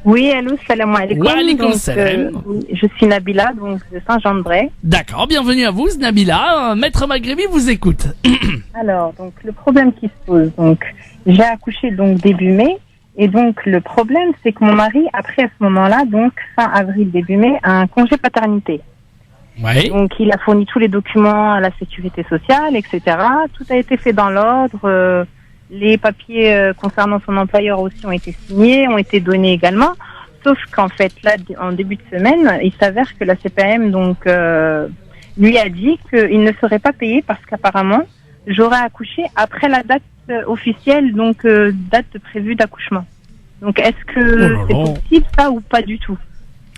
Oui, allô, salam alaikum. Wa alaikum Donc, salam. je suis Nabila, donc de Saint-Jean-de-Bray. D'accord, bienvenue à vous, Nabila. Maître Maghrébi vous écoute. Alors, donc le problème qui se pose, donc j'ai accouché donc début mai, et donc le problème c'est que mon mari a pris à ce moment-là, donc fin avril début mai, un congé paternité. Oui. Donc il a fourni tous les documents à la sécurité sociale, etc. Tout a été fait dans l'ordre. Les papiers concernant son employeur aussi ont été signés, ont été donnés également. Sauf qu'en fait, là, en début de semaine, il s'avère que la CPM donc lui a dit qu'il ne serait pas payé parce qu'apparemment, j'aurais accouché après la date officielle, donc date prévue d'accouchement. Donc est-ce que c'est possible ça ou pas du tout?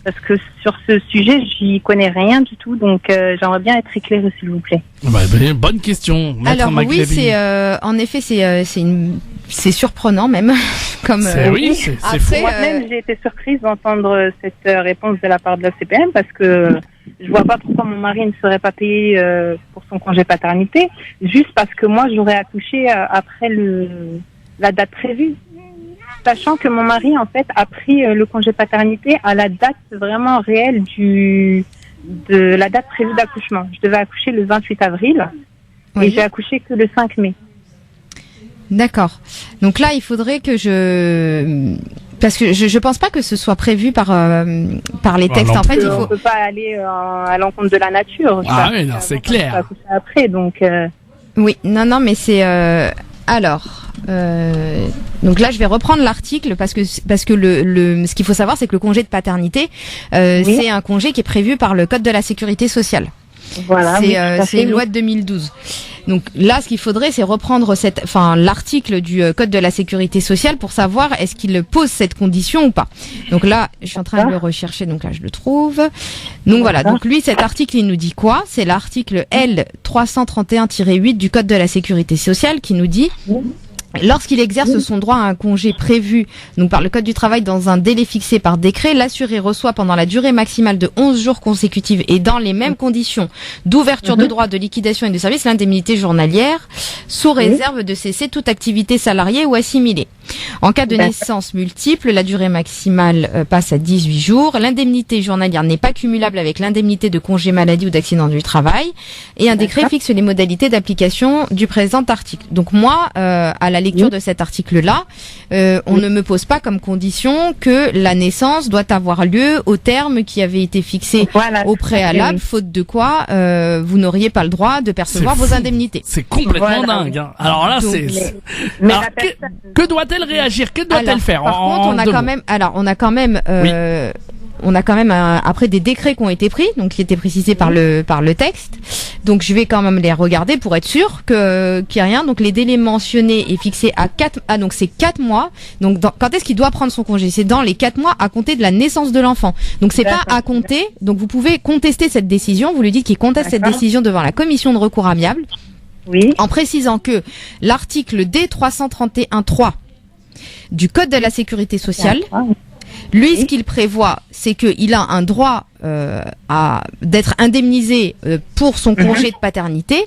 Parce que sur ce sujet, j'y connais rien du tout, donc j'aimerais bien être éclairée, s'il vous plaît. Bonne question. Maître Alors Maghrébi. oui, c'est en effet c'est surprenant même comme c'est fou. Moi-même, j'ai été surprise d'entendre cette réponse de la part de la CPM parce que je vois pas pourquoi mon mari ne serait pas payé pour son congé paternité, juste parce que moi j'aurais accouché après la date prévue. Sachant que mon mari, en fait, a pris le congé paternité à la date vraiment réelle de la date prévue d'accouchement. Je devais accoucher le 28 avril et j'ai accouché que le 5 mai. D'accord. Donc là, il faudrait que parce que je pense pas que ce soit prévu par les textes. En fait, il faut. On peut pas aller à l'encontre de la nature. Ah oui, non, c'est clair. Accoucher après, donc. Oui, non, mais c'est alors. Donc là, je vais reprendre l'article parce que ce qu'il faut savoir, c'est que le congé de paternité, c'est un congé qui est prévu par le Code de la Sécurité sociale. Voilà. C'est une loi de 2012. Donc là, ce qu'il faudrait, c'est reprendre l'article du Code de la Sécurité sociale pour savoir est-ce qu'il pose cette condition ou pas. Donc là, je suis en train de le rechercher, donc là, je le trouve. Donc voilà. Donc lui, cet article, il nous dit quoi? C'est l'article L 331-8 du Code de la Sécurité sociale qui nous dit. Lorsqu'il exerce son droit à un congé prévu donc par le Code du travail dans un délai fixé par décret, l'assuré reçoit pendant la durée maximale de 11 jours consécutifs et dans les mêmes conditions d'ouverture de droits, de liquidation et de service l'indemnité journalière sous réserve de cesser toute activité salariée ou assimilée. En cas de naissance multiple, la durée maximale passe à 18 jours. L'indemnité journalière n'est pas cumulable avec l'indemnité de congé maladie ou d'accident du travail. Et un décret fixe les modalités d'application du présent article. Donc moi, à la lecture de cet article-là, on ne me pose pas comme condition que la naissance doit avoir lieu au terme qui avait été fixé au préalable, faute de quoi vous n'auriez pas le droit de percevoir vos indemnités. C'est complètement dingue. Hein. Alors là, donc, que doit-elle réagir? Que doit-elle faire? Par contre, on a quand même après des décrets qui ont été pris, donc qui étaient précisés par le texte. Donc je vais quand même les regarder pour être sûr qu'il y a rien. Donc les délais mentionnés est fixé à 4 donc c'est 4 mois. Donc quand est-ce qu'il doit prendre son congé? C'est dans les 4 mois à compter de la naissance de l'enfant. Donc c'est pas à compter. Donc vous pouvez contester cette décision, vous lui dites qu'il conteste cette décision devant la commission de recours amiable. Oui. En précisant que l'article D 331-3 du Code de la Sécurité sociale, lui, ce qu'il prévoit, c'est qu'il a un droit d'être indemnisé pour son congé de paternité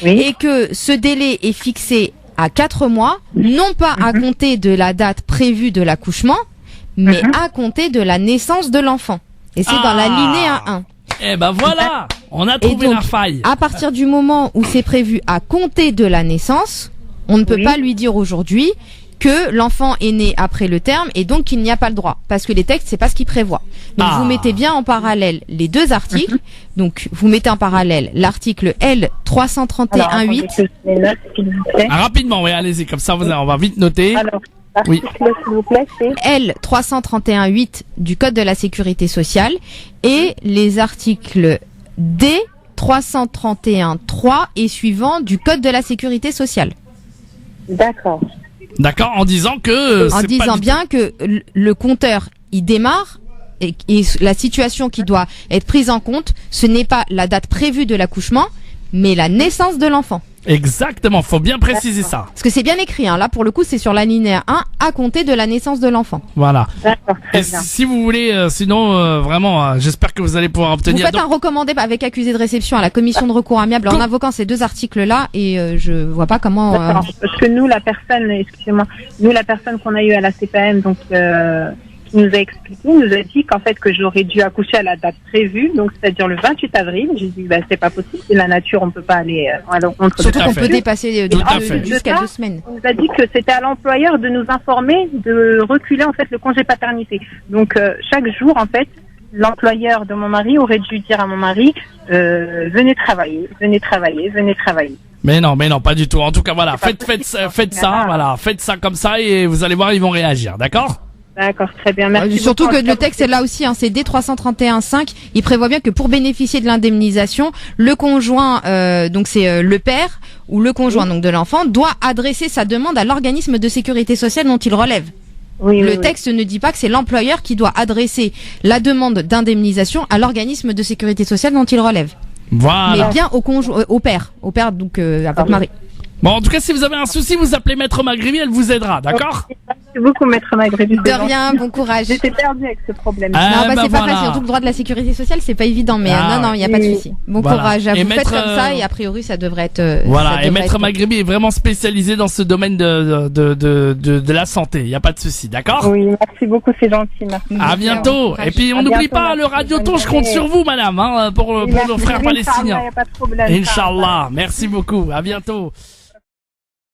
et que ce délai est fixé à 4 mois, non pas à compter de la date prévue de l'accouchement, mais à compter de la naissance de l'enfant. Et c'est dans l'alinéa 1. Eh ben voilà, on a trouvé la faille. À partir du moment où c'est prévu à compter de la naissance, on ne peut pas lui dire aujourd'hui que l'enfant est né après le terme et donc qu'il n'y a pas le droit. Parce que les textes, c'est pas ce qu'ils prévoient. Donc vous mettez bien en parallèle les deux articles. Donc vous mettez en parallèle l'article L 331-8. Rapidement, oui, allez-y, comme ça on va vite noter. Alors, l'article, s'il vous plaît, c'est L 331-8 du Code de la Sécurité sociale et les articles D 331-3 et suivants du Code de la Sécurité sociale. D'accord. D'accord, en disant que... En disant bien que le compteur, il démarre et la situation qui doit être prise en compte, ce n'est pas la date prévue de l'accouchement, mais la naissance de l'enfant. Exactement, faut bien préciser ça. Parce que c'est bien écrit, hein. Là pour le coup c'est sur l'alinéa 1 à compter de la naissance de l'enfant. Voilà. D'accord, très Et bien. si vous voulez, sinon vraiment, j'espère que vous allez pouvoir obtenir. Vous faites un recommandé avec accusé de réception à la commission de recours amiable en invoquant ces deux articles-là et je vois pas comment. D'accord. Parce que nous, la personne qu'on a eue à la CPM, donc qui nous a expliqué, il nous a dit qu'en fait que j'aurais dû accoucher à la date prévue, donc c'est-à-dire le 28 avril. J'ai dit c'est pas possible, c'est la nature, on peut pas aller à l'encontre. Surtout qu'on peut dépasser jusqu'à 2 semaines. On nous a dit que c'était à l'employeur de nous informer de reculer en fait le congé paternité. Donc chaque jour en fait, l'employeur de mon mari aurait dû dire à mon mari venez travailler. Mais non, pas du tout. En tout cas, voilà, faites ça, voilà, faites ça comme ça et vous allez voir, ils vont réagir, d'accord? D'accord, très bien. Merci. Surtout que le texte est là aussi, c'est D331.5. Il prévoit bien que pour bénéficier de l'indemnisation, le conjoint, donc c'est le père ou le conjoint donc de l'enfant, doit adresser sa demande à l'organisme de sécurité sociale dont il relève. Le texte ne dit pas que c'est l'employeur qui doit adresser la demande d'indemnisation à l'organisme de sécurité sociale dont il relève. Voilà. Mais bien au père donc à votre mari. Bon, en tout cas, si vous avez un souci, vous appelez Maître Magrivi, elle vous aidera, d'accord? Merci beaucoup, Maître Magrivi. De rien, bon courage. J'étais perdue avec ce problème. C'est pas facile, surtout le droit de la sécurité sociale, c'est pas évident, mais non, il n'y a pas de souci. Bon courage, vous faites comme ça et a priori ça devrait être... et Maître Magrivi est vraiment spécialisé dans ce domaine de la santé, il n'y a pas de souci, d'accord? Oui, merci beaucoup, c'est gentil, merci. À bientôt. Et puis on n'oublie pas le radioton, je compte sur vous, madame, pour nos frères palestiniens. Il n'y a pas de problème. Inch'Allah, merci beaucoup, à bientôt.